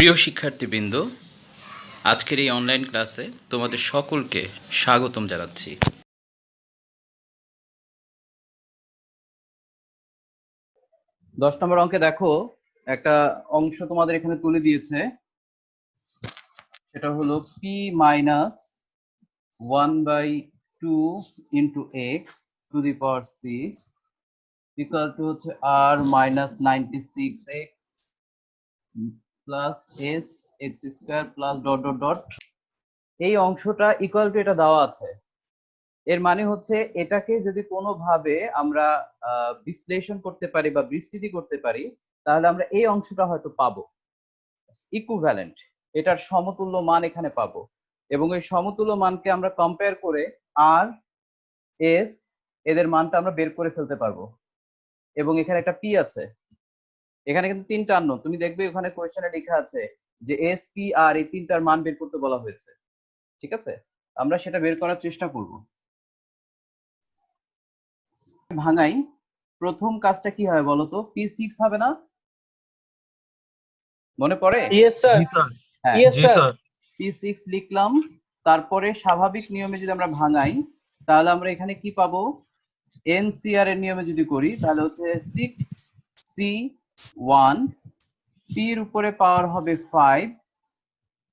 প্রিয় শিক্ষার্থীবৃন্দ, আজকের এই অনলাইন ক্লাসে তোমাদের সকলকে স্বাগতম জানাচ্ছি। 10 নম্বর অঙ্কে দেখো একটা অংশ তোমাদের এখানে তুলে দিয়েছে, সেটা হলো p minus 1/2 into x two the power 6 equal two হচ্ছে r minus 96x plus s x square plus dot dot dot. এই অংশটা ইকুয়াল টু এটা দেওয়া আছে। এর মানে হচ্ছে এটাকে যদি কোনোভাবে আমরা বিশ্লেষণ করতে পারি বা বিস্তৃতি করতে পারি, তাহলে আমরা এই অংশটা হয়তো পাবো ইকুইভ্যালেন্ট, এটার সমতুল্য মান এখানে পাবো। এবং এই সমতুল্য মানকে আমরা কম্পেয়ার করে আর এস এদের মানটা আমরা বের করে ফেলতে পারবো। এবং এখানে একটা পি আছে, এখানে কিন্তু তিনটা আননোন। তুমি দেখবে ওখানে কোয়েশ্চেনে লেখা আছে যে এস পি আর এই তিনটার মান বের করতে বলা হয়েছে। ঠিক আছে, আমরা সেটা বের করার চেষ্টা করব। ভাঙাই, প্রথম কাজটা কি হয় বলতো? p6 হবে না? মনে পড়ে? Yes sir. হ্যাঁ, ইয়েস স্যার। p6 লিখলাম। তারপরে স্বাভাবিক নিয়মে যদি আমরা ভাঙাই, তাহলে আমরা এখানে কি পাবো? এনসিআর এর নিয়মে যদি করি তাহলে হচ্ছে 6c1 p এর উপরে পাওয়ার হবে 5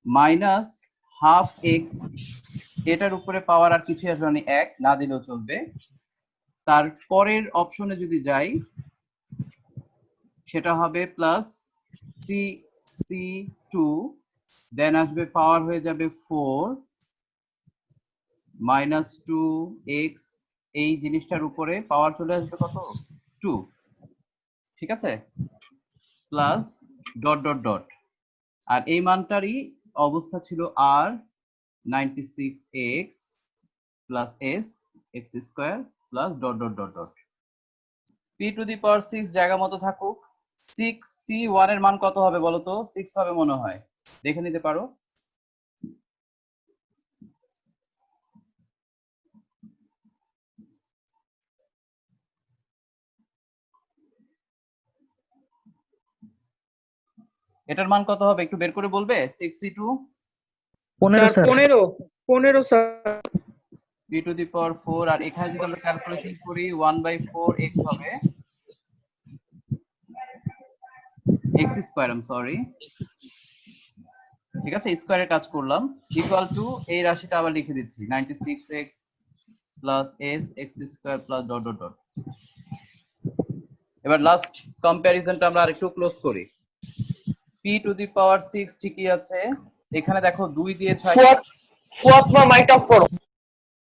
মাইনাস হাফ এক্স, এটার উপরে পাওয়ার আর কিছু আসবে মানে 1, না দিলেও চলবে। তারপরের অপশনে যদি যাই সেটা হবে প্লাস c2, দেন আসবে পাওয়ার হয়ে যাবে 4 মাইনাস 2x, এই জিনিসটার উপরে পাওয়ার চলে আসবে কত? 2। ঠিক আছে, প্লাস ডট ডট ডট। আর এই মানটারই অবস্থা ছিল আর 96x plus s x square plus dot dot dot dot. p to the power 6 জায়গা মতো থাকুক। 6c1 এর মান কত হবে বলো তো? 6 হবে মনে হয়, দেখে নিতে পারো। এটার মান কত হবে একটু বের করে বলবে? 6c2 15 sir. p to the power 4, আর এখানে যদি আমরা ক্যালকুলেশন করি 1/4x হবে x square, I am sorry. ঠিক আছে, স্কয়ারের কাজ করলাম, ইকুয়াল টু এই রাশিটা আবার লিখে দিচ্ছি 96x plus s x square plus dot dot dot. এবার লাস্ট কম্প্যারিজনটা আমরা আরেকটু ক্লোজ করি। p টু দি পাওয়ার 6 ঠিকই আছে, এখানে দেখো 2 দিয়ে 6, মাইক অফ করো।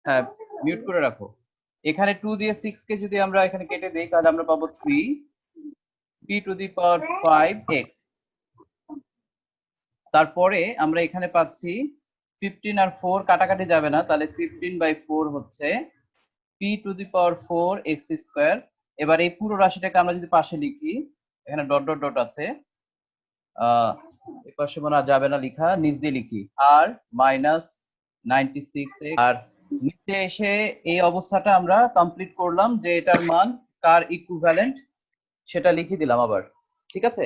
হ্যাঁ মিউট করে রাখো। এখানে 2 দিয়ে 6 কে যদি আমরা এখানে কেটে দেই তাহলে আমরা পাবো 3 p to the power 5x। তারপরে আমরা এখানে পাচ্ছি 15 আর 4 কাটাকাটি যাবে না, তাহলে 15/4 হচ্ছে p to the power 4 x square. এবার এই পুরো রাশিটাকে আমরা যদি পাশে লিখি, এখানে ডট ডট ডট আছে, এই পাশে মনে যাবে না লেখা, নিচ দিয়ে লিখি আর মাইনাস 96x। আর নিচে এসে এই অবস্থাটা আমরা কমপ্লিট করলাম যে এটার মান কার ইকুইভ্যালেন্ট সেটা লিখে দিলাম আবার। ঠিক আছে,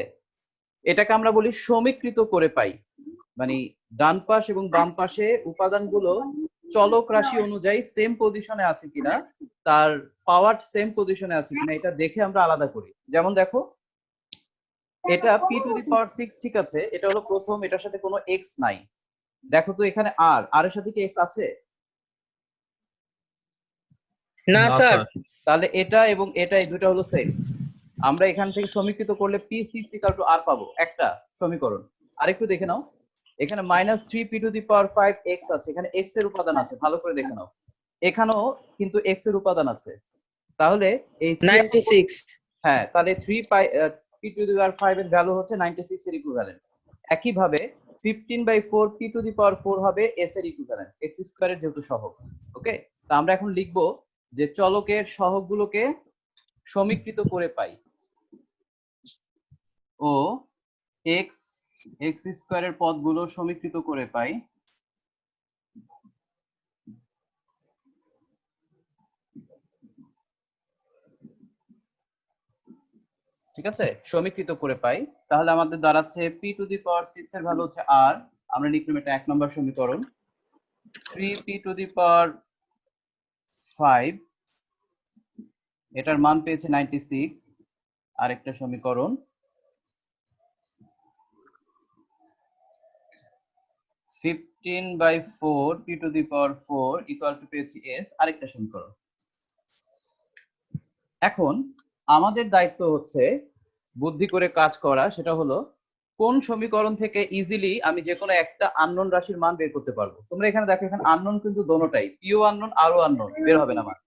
এটাকে আমরা বলি সমীকৃত করে পাই, মানে ডান পাশ এবং বাম পাশে উপাদানগুলো চলক রাশি অনুযায়ী সেম পজিশনে আছে কিনা, তার পাওয়ার সেম পজিশনে আছে কিনা এটা দেখে আমরা আলাদা করি। যেমন দেখো, এটা p টু দি পাওয়ার 6 ঠিক আছে, এটা হলো প্রথম, এটার সাথে কোনো x নাই। দেখো তো এখানে আর এর সাথে কি x আছে? না স্যার। তাহলে এটা এবং এটা এই দুটো হলো সেম। আমরা এখান থেকে সমীকৃত করলে p6 r পাবো, একটা সমীকরণ। আরেকটু দেখে নাও, এখানে -3 p to the power 5x আছে, এখানে x এর উপাদান আছে, ভালো করে দেখে নাও। এখানেও কিন্তু x এর উপাদান আছে, তাহলে এই 96। হ্যাঁ, তাহলে 3 p টু দি পাওয়ার 5 এর ভ্যালু হচ্ছে 96 এর ইকুইভ্যালেন্ট। একই ভাবে 15/4 p টু দি পাওয়ার 4 হবে s এর ইকুইভ্যালেন্ট, x স্কয়ারের যেহেতু সহগ। ওকে, তো আমরা এখন লিখবো যে চলকের সহগগুলোকে সমীকৃত করে পাই ও এক্স স্কয়ারের পদগুলো সমীকৃত করে পাই ঠিক আছে, সমীকৃত করে পাই, তাহলে আমাদের দাঁড়াচ্ছে পি টু দি পাওয়ার 6 এর ভ্যালু হচ্ছে আর, আমরা লিখলাম এটা 1 নম্বর সমীকরণ। 3 পি টু দি পাওয়ার 5, এটার মান পেয়েছে 96, আরেকটা সমীকরণ। 15/4 p to the power 4 equal to পেয়েছি s, আরেকটা সমীকরণ। এখন আমাদের দায়িত্ব হচ্ছে বুদ্ধি করে কাজ করা, সেটা হলো কোন সমীকরণ থেকে ইজিলি আমি যে কোনো একটা আননোন রাশির মান বের করতে পারবো। তোমরা এখানে দেখো, এখানে আননোন কিন্তু দোনোটাই, পিও আননোন আরও আননোন, বের হবে না মান।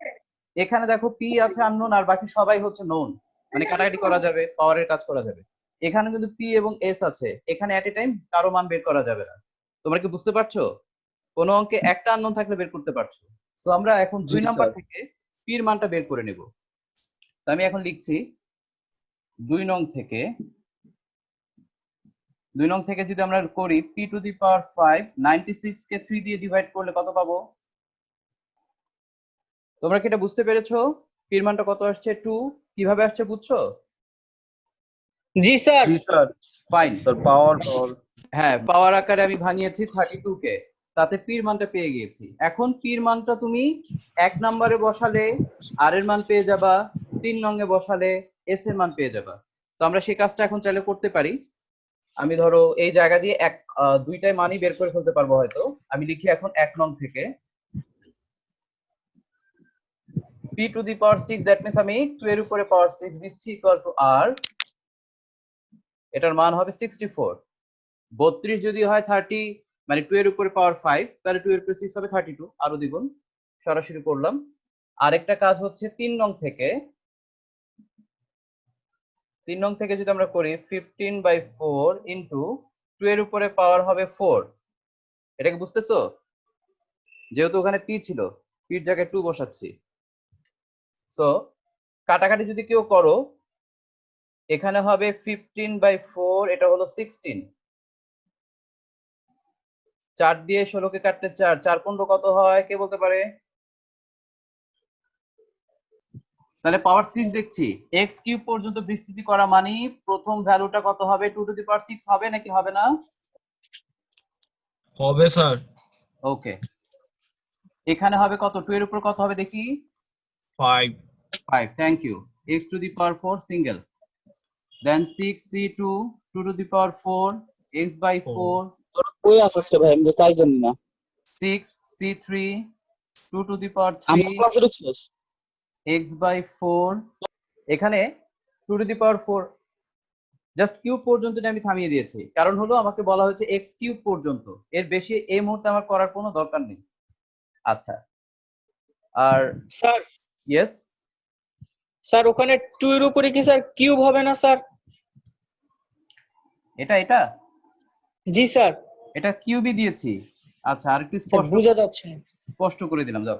এখানে দেখো পি আছে আননোন আর বাকি সবাই হচ্ছে নোন, মানে কাটাকাটি করা যাবে, পাওয়ারের কাজ করা যাবে। এখানে কিন্তু পি এবং এস আছে, এখানে এট এ টাইম কারো মান বের করা যাবে না। তোমরা কি বুঝতে পারছো? কোন অঙ্কে একটা আননোন থাকলে বের করতে পারছো। সো আমরা এখন 2 নাম্বার থেকে পি এর মানটা বের করে নেব। তো আমি এখন লিখছি 2 নং থেকে যদি আমরা করি পি টু দি পাওয়ার 5, 96 কে 3 দিয়ে ডিভাইড করলে কত পাবো? তোমরা কি এটা বুঝতে পেরেছো? পি এর মানটা কত আসছে? 2। কিভাবে আসছে বুঝছো? জি স্যার। ফাইন। পাওয়ার হ্যাঁ, পাওয়ার আকারে আমি ভাঙিয়েছি 32 কে, তাতে পি এর মানটা পেয়ে গিয়েছি। এখন পি এর মানটা তুমি 1 নম্বরে বসালে আর এর মান পেয়ে যাবা, 3 নং এ বসালে এস এর মান পেয়ে যাবা। তো আমরা সেই কাজটা এখন চাইলে করতে পারি। আমি ধরো এই জায়গা দিয়ে দুইটাই মানই বের করে ফেলতে পারবো হয়তো। আমি লিখি এখন 1 নং থেকে P two the power 6, that means আমি 2 এর উপরে পাওয়ার 6 দিচ্ছি ইকুয়াল টু আর, এটার মান হবে 64। 32 যদি হয় 30, মানে 2 এর উপরে পাওয়ার 5, তাহলে 2 এর উপরে 6 হবে 32, আরো দ্বিগুণ। সরাসরি করলাম। আরেকটা কাজ হচ্ছে 3 নং থেকে যদি আমরা করি 15/4 ইন্টু 2 এর উপরে পাওয়ার হবে 4। এটা কি বুঝতেছো? যেহেতু ওখানে পি ছিল, পির জায়গায় 2 বসাচ্ছি। সো কাটাকাটি যদি কেউ করো, এখানে হবে 15/4, এটা হলো 16। 4 দিয়ে 16 কে কাটলে 4, 4 15 কত হয় কে বলতে পারে? তাহলে পাওয়ার 6 দেখছি, এক্স কিউব পর্যন্ত বিস্তৃতি করা মানে প্রথম ভ্যালুটা কত হবে? 2 টু দি পাওয়ার 6 হবে নাকি হবে না? হবে স্যার। ওকে, এখানে হবে কত? 2 এর উপর কত হবে দেখি? 5 5, thank you. x to the power 4 single, then 6c2 2 to the power 4 x/4, কই আছিস রে ভাই, আমি তো তাই জানি না। 6c3 2 টু দি পাওয়ার আমার 3 ক্লাসে ঢুকছিস? x/4। এখানে 2 to the power 4 just cube পর্যন্ত আমি থামিয়ে দিয়েছি, কারণ হলো আমাকে বলা হয়েছে এক্স কিউব পর্যন্ত, এর বেশি এই মুহূর্তে আমার করার কোনো দরকার নেই। আচ্ছা, আর স্যার ইয়েস, স্যার ওখানে 2 এর উপরে কি স্যার কিউব হবে না স্যার? এটা জি স্যার। এটা কিউবই দিয়েছি। আচ্ছা, আর একটু স্যার বোঝা যাচ্ছে না। স্পষ্ট করে দিলাম, যাও।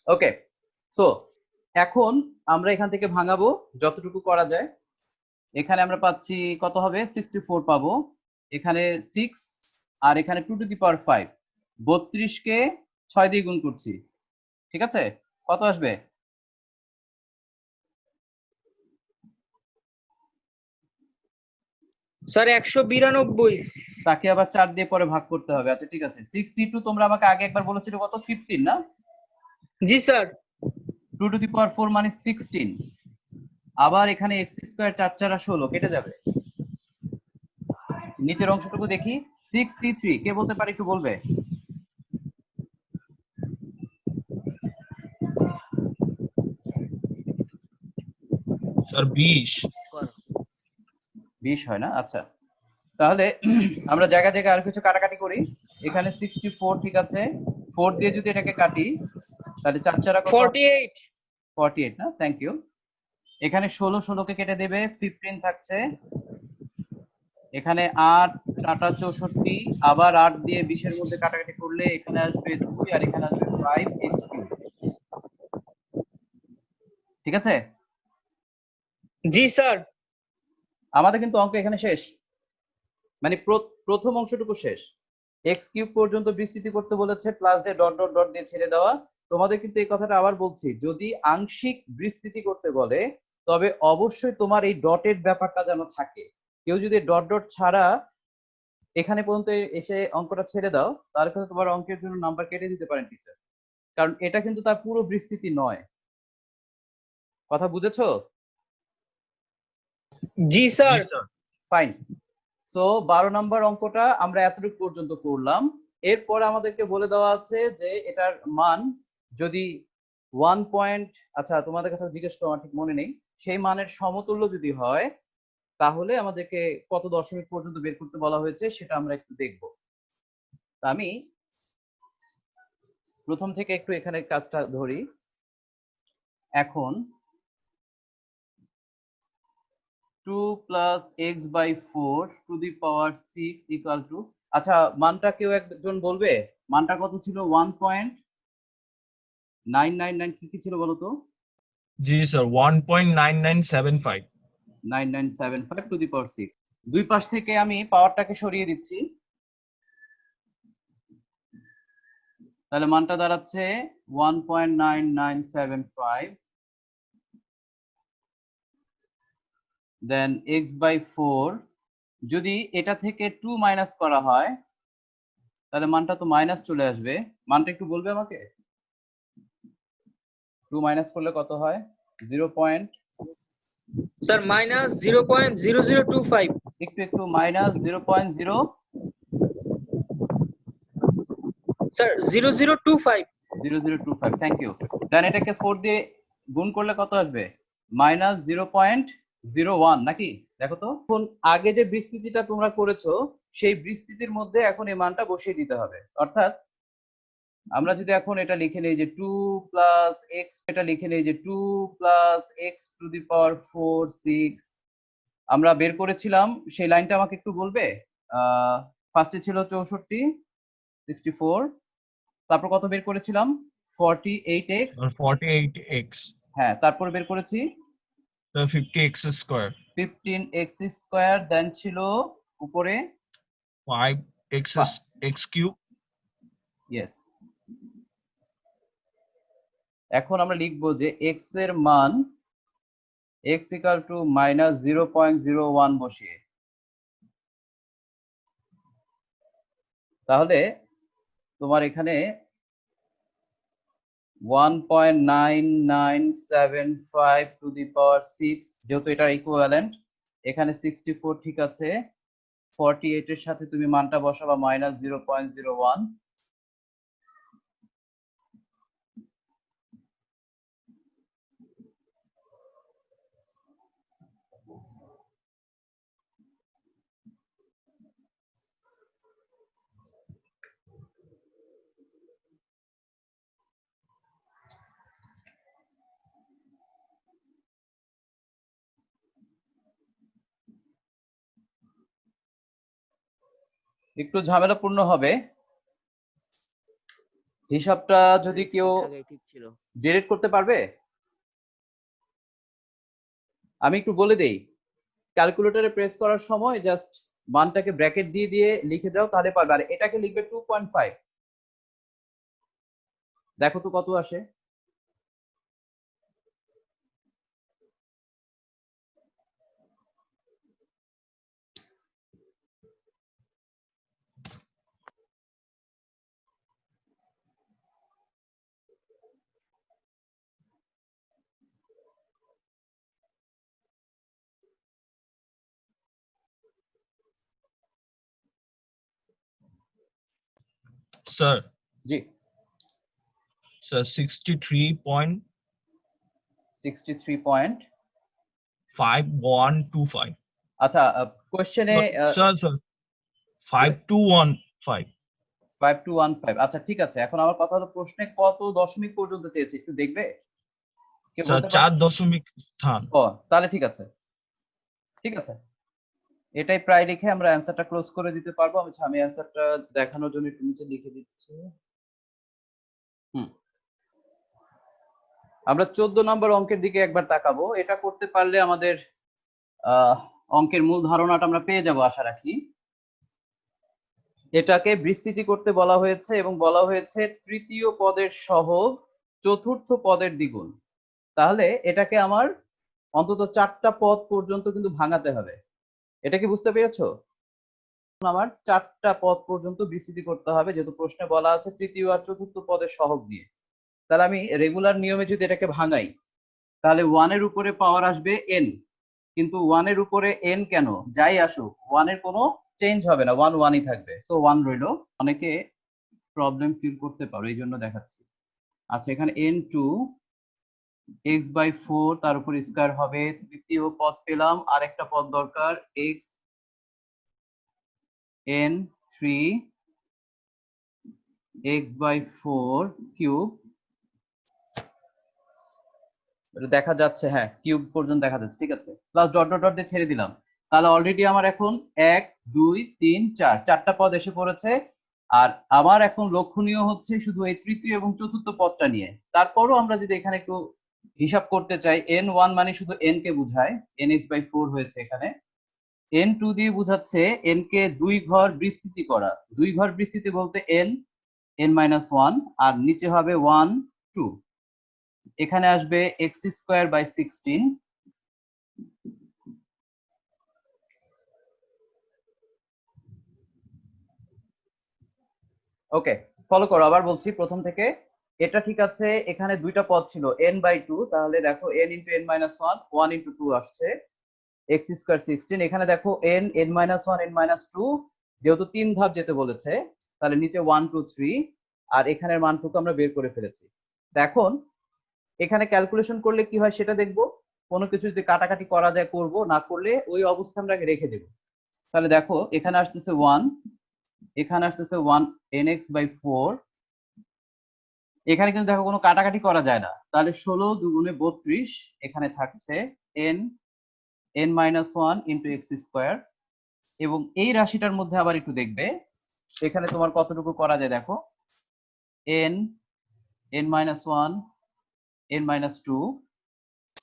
ওকে, সো এখন আমরা এখান থেকে ভাঙাবো যতটুকু করা যায়। এখানে আমরা পাচ্ছি কত হবে? 64 পাবো। এখানে 6 আর এখানে 2 টু দি পাওয়ার 5, 32 কে 6 দিয়ে গুণ করছি, ঠিক আছে? কত আসবে? স্যার 192। তাকে আবার 4 দিয়ে পরে ভাগ করতে হবে। আচ্ছা ঠিক আছে, 6c2 তোমরা আমাকে আগে একবার বলেছিলে কত? 15 না? জি স্যার। 2 টু দি পাওয়ার 4 মানে 16। আবার এখানে x স্কয়ার 4 4 16 কেটে যাবে। নিচের অংশটুকু দেখি, 6c3 কে বলতে পারে একটু বলবে? স্যার 20 20 হয় না? আচ্ছা, তাহলে আমরা জায়গা জায়গায় আর কিছু কাটাকাটি করি। এখানে 64, ঠিক আছে, 4 দিয়ে যদি এটাকে কাটি তাহলে 4 4 কত? 48। 48 না? Thank you. এখানে 16 16 কে কেটে দেবে, 15 থাকছে। এখানে 8 টাটা 64, আবার 8 দিয়ে 20 এর মধ্যে কাটাকাটি করলে এখানে আসবে 2 আর এখানে আসবে 5x3, ঠিক আছে? জি স্যার। আমাদের কিন্তু অঙ্ক এখানে শেষ, মানে প্রথম অংশটুকু শেষ। x কিউব পর্যন্ত বিস্তৃতি করতে বলেছে, প্লাস দিয়ে ডট ডট ডট দিয়ে ছেড়ে দেওয়া। তোমাদের কিন্তু এই কথাটা আবার বলছি, যদি আংশিক বিস্তৃতি করতে বলে তবে অবশ্যই তোমার এই ডটেড ব্যাপারটা যেন থাকে। কেউ যদি ডট ডট ছাড়া এখানে পর্যন্ত এসে অঙ্কটা ছেড়ে দাও, তাহলে কিন্তু তোমার অঙ্কের জন্য নাম্বার কেটে দিতে পারেন টিচার, কারণ এটা কিন্তু তার পুরো বিস্তৃতি নয়। কথা বুঝেছো? জি স্যার। ফাইন। সো 12 নম্বর অঙ্কটা আমরা এতটুকু পর্যন্ত করলাম। এরপর আমাদেরকে বলে দেওয়া আছে যে এটার মান যদি 1 পয়েন্ট, আচ্ছা তোমাদের কাছে জিজ্ঞেস করা আমার ঠিক মনে নেই, সেই মানের সমতুল্য যদি হয় তাহলে আমাদেরকে কত দশমিক পর্যন্ত বের করতে বলা হয়েছে সেটা আমরা একটু দেখব। আমি প্রথম থেকে একটু এখানে কাজটা ধরি। এখন 2 plus x by 4 to the power 6 equal to, আচ্ছা মানটা কেউ একজন বলবে মানটা কত ছিল? 1.999 কি কি ছিল বলো তো? জি স্যার 1.9975 9975 টু দি পাওয়ার 6। দুই পাশ থেকে আমি পাওয়ারটাকে সরিয়ে দিচ্ছি, তাহলে মানটা দাঁড়াচ্ছে 1.9975 দেন এক্স বাই 4। যদি এটা থেকে 2 মাইনাস করা হয় তাহলে মানটা তো মাইনাস চলে আসবে। মানটা একটু বলবে আমাকে? 2 মাইনাস করলে কত হয়? 0. স্যার -0.0025। একটু minus 0.0, sir 0025। 0025। Thank you. Then এটাকে 4 দিয়ে গুণ করলে কত আসবে? মাইনাস 0.01 নাকি? দেখো তো, এখন আগে যে বিস্তৃতিটা তোমরা করেছো সেই বিস্তৃতির মধ্যে এখন এই মানটা বসিয়ে দিতে হবে। অর্থাৎ আমরা যদি এখন এটা লিখে নেই যে 2 প্লাস এক্স, এটা লিখে নেই যে 2 plus x two the power 4 6, আমরা বের করেছিলাম সেই লাইনটা আমাকে একটু বলবে? ফার্স্টে ছিল 64 64, তারপর কত বের করেছিলাম? 48x। 48x হ্যাঁ, তারপর বের করেছি 50x square 15x স্কয়ার, দেন ছিল উপরে 5x x cube। ইয়েস। এখন আমরা লিখবো যে x এর মান x ইকুয়াল টু মাইনাস 0.01 বসিয়ে, তাহলে তোমার এখানে 1.9975 টু দি পাওয়ার 6, যেহেতু এটা ইকুইভ্যালেন্ট, এখানে 64 ঠিক আছে, 48 এর সাথে তুমি মানটা বসাবা মাইনাস 0.01। একটু ঝামেলাপূর্ণ হবে হিসাবটা, যদি কেউ ডিরেক্ট করতে পারবে? আমি একটু বলে দেই, ক্যালকুলেটরে প্রেস করার সময় জাস্ট মানটাকে ব্র্যাকেট দিয়ে দিয়ে লিখে যাও, তাহলে পারবে। আর এটাকে লিখবে 2.5, দেখো তো কত আসে। স্যার জি, স্যার 63.5125। আচ্ছা কোশ্চেনে স্যার 5215। 5215, আচ্ছা ঠিক আছে। এখন আমার কথা হলো প্রশ্নে কত দশমিক পর্যন্ত চেয়েছে একটু দেখবে, কে স্যার বলতে 4 পারবে? দশমিক স্থান। ও তাহলে ঠিক আছে, ঠিক আছে, এটাই প্রায় লিখে আমরা অ্যান্সারটা ক্লোজ করে দিতে পারবো। আমি অ্যান্সারটা দেখানোর জন্য একটু নিচে লিখে দিচ্ছি। আমরা 14 নম্বর অঙ্কের দিকে একবার তাকাবো। এটা করতে পারলে আমাদের অঙ্কের মূল ধারণাটা আমরা পেয়ে যাব আশা রাখি। এটাকে বিস্তৃতি করতে বলা হয়েছে এবং বলা হয়েছে তৃতীয় পদের সহগ চতুর্থ পদের দ্বিগুণ। তাহলে এটাকে আমার অন্তত 4টা পদ পর্যন্ত কিন্তু ভাঙাতে হবে। এটা কি বুঝতে পেরেছো? আমার 4টা পদ পর্যন্ত বিস্তৃতি করতে হবে, যেহেতু প্রশ্নে বলা আছে তৃতীয় আর চতুর্থ পদের সহগ নিয়ে। তাহলে আমি রেগুলার নিয়মে যদি এটাকে ভাঙাই, তাহলে 1 এর উপরে পাওয়ার আসবে n, কিন্তু 1 এর উপরে n কেন, যাই আসুক 1 এর কোনো চেঞ্জ হবে না, 1 1ই থাকবে। সো 1 রইলো। অনেকে প্রবলেম ফিল করতে পারো, এই জন্য দেখাচ্ছি। আচ্ছা, এখানে n2 x/4 তার উপর স্কয়ার হবে, তৃতীয় পদ পেলাম, আরেকটা পদ দরকার x n3 x/4 কিউব। এটা দেখা যাচ্ছে, হ্যাঁ কিউব পর্যন্ত দেখা যাচ্ছে, ঠিক আছে। প্লাস ডট ডট ডট দিয়ে ছেড়ে দিলাম। তাহলে অলরেডি আমার এখন 1 2 3 4 চারটা পদ এসে পড়েছে। আর আমার এখন লক্ষণীয় হচ্ছে শুধু এই তৃতীয় এবং চতুর্থ পদটা নিয়ে। তারপরও আমরা যদি এখানে একটু হিসাব করতে চাই, n1 মানে শুধু n কে বোঝায়, nx/4 হয়েছে এখানে। n2 দিয়ে বোঝাচ্ছে n কে 2 ঘর বিস্তৃতি করা। 2 ঘর বিস্তৃতি বলতে n-1, আর নিচে হবে 1 2। এখানে আসবে x²/16। ওকে, ফলো করো, আবার বলছি প্রথম থেকে। এটা ঠিক আছে, এখানে দুইটা পদ ছিল n/2, তাহলে দেখো n × n-1 1 × 2 আসছে x²16। এখানে দেখো n-1 n-2, যেহেতু 3 ধাপ যেতে বলেছে, তাহলে নিচে 1 2 3, আর এখানের মানটুকু আমরা বের করে ফেলেছি। এখন এখানে ক্যালকুলেশন করলে কি হয় সেটা দেখবো। কোনো কিছু যদি কাটাকাটি করা যায় করব, না করলে ওই অবস্থা আমরা রেখে দেব। তাহলে দেখো এখানে আসতেছে 1, এখানে আসতেছে 1 nx/4। এখানে কিন্তু দেখো কোনো কাটাকাটি করা যায় না, তাহলে 16 2 গুণে 32, এখানে থাকছে n-1 × x²। এবং এই রাশিটার মধ্যে আবার একটু দেখবে এখানে তোমার কতটুকু করা যায়, দেখো n-1 n-2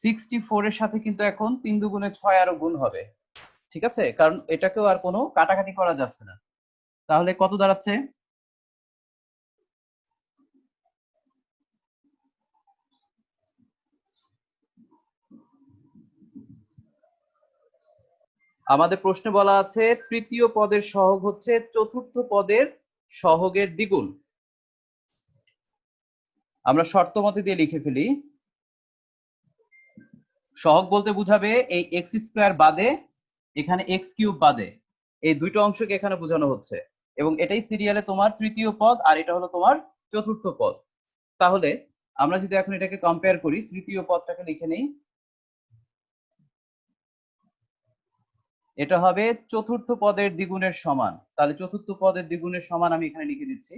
64 এর সাথে কিন্তু এখন 3 2 গুণে 6 আরো গুণ হবে, ঠিক আছে, কারণ এটাকেও আর কোনো কাটাকাটি করা যাচ্ছে না। তাহলে কত দাঁড়াচ্ছে? আমাদের প্রশ্নে বলা আছে তৃতীয় পদের সহগ হচ্ছে চতুর্থ পদের সহগের দ্বিগুণ। আমরা শর্তমতে দিয়ে লিখে ফেলি, সহগ বলতে বুঝাবে এই x² বাদে, এখানে x³ বাদে, এই দুইটা অংশকে এখানে বোঝানো হচ্ছে। এবং এটাই সিরিয়ালে তোমার তৃতীয় পদ, আর এটা হলো তোমার চতুর্থ পদ। তাহলে আমরা যদি এখন এটাকে কম্পেয়ার করি, তৃতীয় পদটাকে লিখে নেই, এটা হবে চতুর্থ পদের দ্বিগুণের সমান। তাহলে চতুর্থ পদের দ্বিগুণের সমান আমি এখানে লিখে দিচ্ছি।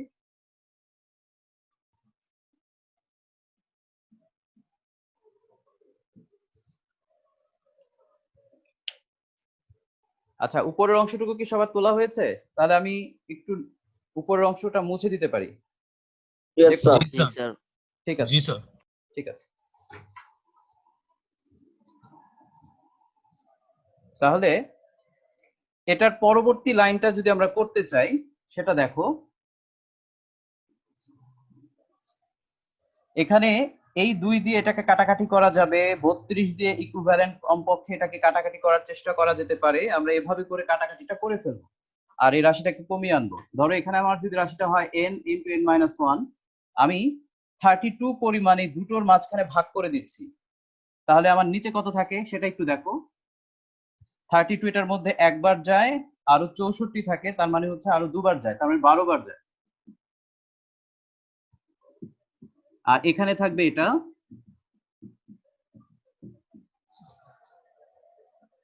আচ্ছা, উপরের অংশটুকু কি সবার তোলা হয়েছে? তাহলে আমি একটু উপরের অংশটা মুছে দিতে পারি। Yes, দেখো, sir. জি স্যার, ঠিক আছে, জি স্যার। ঠিক আছে। তাহলে এটার পরবর্তী লাইনটা যদি আমরা করতে চাই, সেটা দেখো এখানে এই 2 দিয়ে এটাকে কাটাকাটি করা যাবে, 32 দিয়ে ইকুইভ্যালেন্ট কমপক্ষে এটাকে কাটাকাটি করার চেষ্টা করা যেতে পারে। আমরা এভাবে করে কাটাকাটিটা করে ফেলবো আর এই রাশিটাকে কমিয়ে আনবো। ধরো এখানে আমার যদি রাশিটা হয় n × n-1, আমি 32 পরিমাণে দুটোর মাঝখানে ভাগ করে দিচ্ছি। তাহলে আমার নিচে কত থাকে সেটা একটু দেখো। 32 এটার মধ্যে একবার যায়, আরো 64 থাকে, তার মানে হচ্ছে আরো দুবার যায়, তার মানে 12 বার যায়। আর এখানে থাকবে এটা।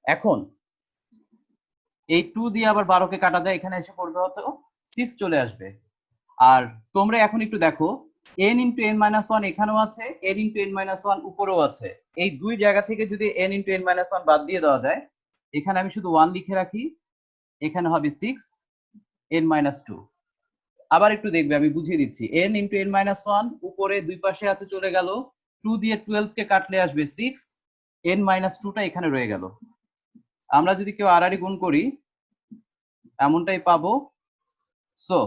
এখন এই 2 দিয়ে আবার 12 কে কাটা যায়, এখানে এসে পড়বে হতো 6 চলে আসবে। আর তোমরা এখন একটু দেখো n × n-1 এখানেও আছে, n × n-1 উপরেও আছে। এই দুই জায়গা থেকে যদি n × n-1 বাদ দিয়ে দেওয়া যায়, এখানে আমি শুধু 1 লিখে রাখি, এখানে হবে 6 n-2। আবার একটু দেখবে, আমি বুঝিয়ে দিচ্ছি। n × n-1 উপরে দুই পাশে আছে, চলে গেল। 2 দিয়ে 12 কে কাটলে আসবে 6, n-2টা এখানে রয়ে গেল। আমরা যদি কেউ আড়াআড়ি গুণ করি এমনটাই পাবো। সো